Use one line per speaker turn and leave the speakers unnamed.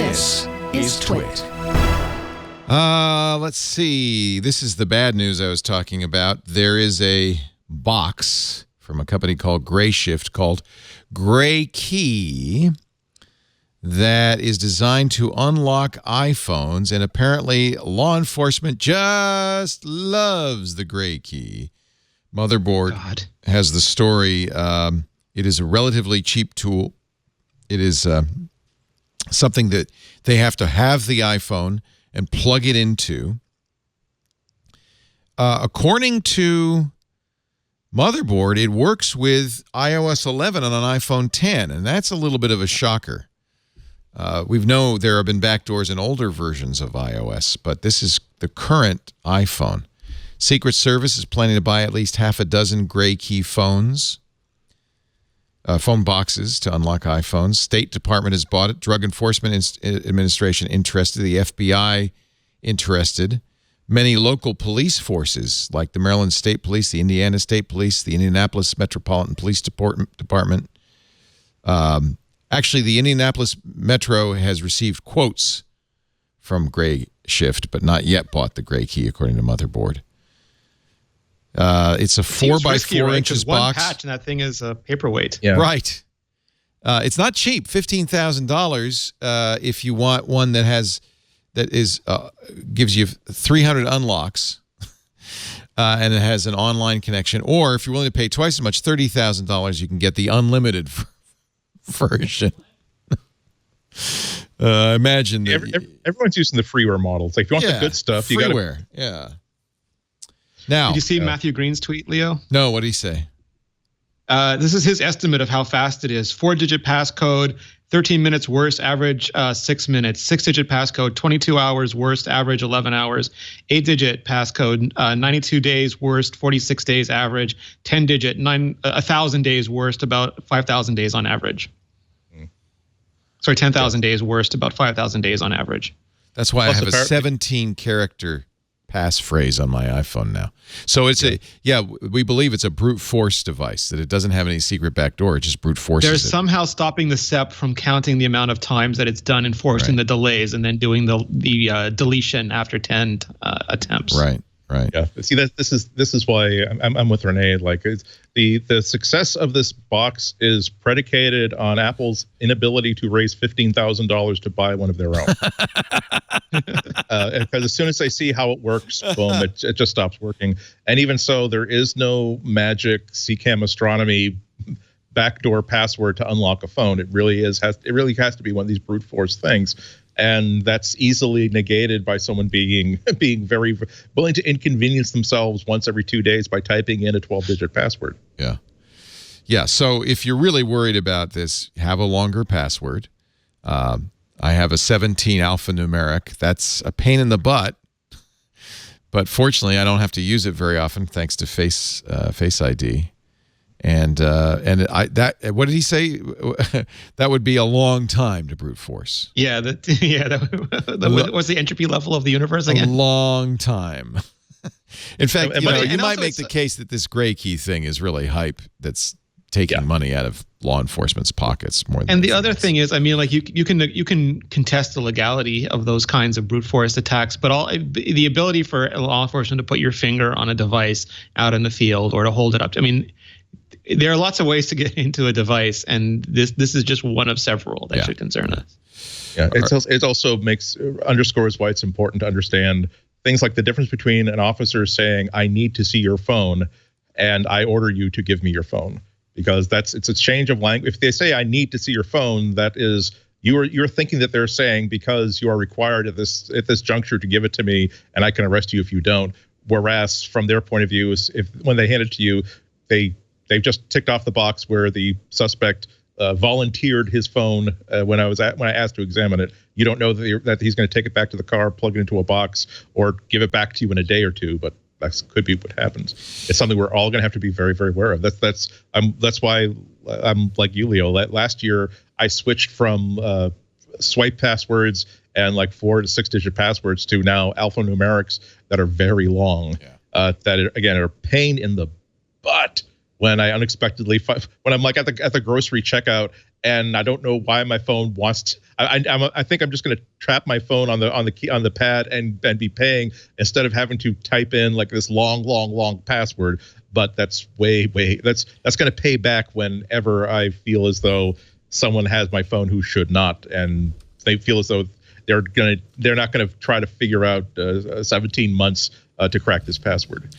This is TWiT.
Let's see. This is the bad news I was talking about. There is a box from a company called GrayShift called GrayKey that is designed to unlock iPhones, and apparently law enforcement just loves the GrayKey. Motherboard has the story. It is a relatively cheap tool. It is something that they have to have the iPhone and plug it into. According to Motherboard, it works with iOS 11 on an iPhone 10, and that's a little bit of a shocker. We know there have been backdoors in older versions of iOS, but this is the current iPhone. Secret Service is planning to buy at least half a dozen GrayKey phones, phone boxes to unlock iPhones. State Department has bought it. Drug Enforcement Administration interested. The FBI interested. Many local police forces, like the Maryland State Police, the Indiana State Police, the Indianapolis Metropolitan Police Department. Actually, the Indianapolis Metro has received quotes from GrayShift, but not yet bought the GrayKey, according to Motherboard. It's a 4 by 4 inches box.
One patch and that thing is a paperweight.
Yeah. Right. It's not cheap. $15,000 if you want one that gives you 300 unlocks and it has an online connection. Or if you're willing to pay twice as much, $30,000, you can get the unlimited version. Imagine that
everyone's using the freeware model. It's like if you want the good stuff, you got
freeware. Yeah. Now,
did you see Matthew Green's tweet, Leo?
No, what did he say?
This is his estimate of how fast it is. 4-digit passcode, 13 minutes worst, average 6 minutes. 6-digit passcode, 22 hours worst, average 11 hours. 8-digit passcode, 92 days worst, 46 days average. 10-digit, 1,000 days worst, about 5,000 days on average. Sorry, 10,000 days worst, about 5,000 days on average.
That's why I have a 17-character passphrase on my iPhone now. So it's we believe it's a brute force device, that it doesn't have any secret backdoor. It just brute forces
They're
it.
somehow stopping the SEP from counting the amount of times that it's done, enforcing the delays, and then doing the deletion after 10 attempts.
Right.
Yeah. See, this is why I'm with Renee. Like, the success of this box is predicated on Apple's inability to raise $15,000 to buy one of their own. Because as soon as they see how it works, boom, it just stops working. And even so, there is no magic CCAM astronomy backdoor password to unlock a phone. It really has to be one of these brute force things. And that's easily negated by someone being very willing to inconvenience themselves once every 2 days by typing in a 12-digit password.
Yeah. Yeah. So if you're really worried about this, have a longer password. I have a 17 alphanumeric. That's a pain in the butt. But fortunately, I don't have to use it very often thanks to Face ID. And what did he say? That would be a long time to brute force.
Yeah, what's the entropy level of the universe again?
A long time. In fact, you might make the case that this GrayKey thing is really hype. That's taking money out of law enforcement's pockets more than.
And the other thing is, I mean, like you can contest the legality of those kinds of brute force attacks, but the ability for law enforcement to put your finger on a device out in the field or to hold it up. I mean, there are lots of ways to get into a device, and this is just one of several that should concern us.
Yeah, it also underscores why it's important to understand things like the difference between an officer saying, "I need to see your phone," and "I order you to give me your phone," because it's a change of language. If they say, "I need to see your phone," that is you're thinking that they're saying because you are required at this juncture to give it to me, and I can arrest you if you don't. Whereas from their point of view, when they hand it to you, they've just ticked off the box where the suspect volunteered his phone when I asked to examine it. You don't know that he's going to take it back to the car, plug it into a box, or give it back to you in a day or two. But that could be what happens. It's something we're all going to have to be very, very aware of. That's why I'm like you, Leo. Last year I switched from swipe passwords and like 4 to 6-digit passwords to now alphanumerics that are very long. That are a pain in the butt. When I unexpectedly, when I'm like at the grocery checkout and I don't know why my phone wants to. I think I'm just going to trap my phone on the key on the pad and be paying instead of having to type in like this long password. But that's that's going to pay back whenever I feel as though someone has my phone who should not, and they feel as though they're not going to try to figure out 17 months to crack this password.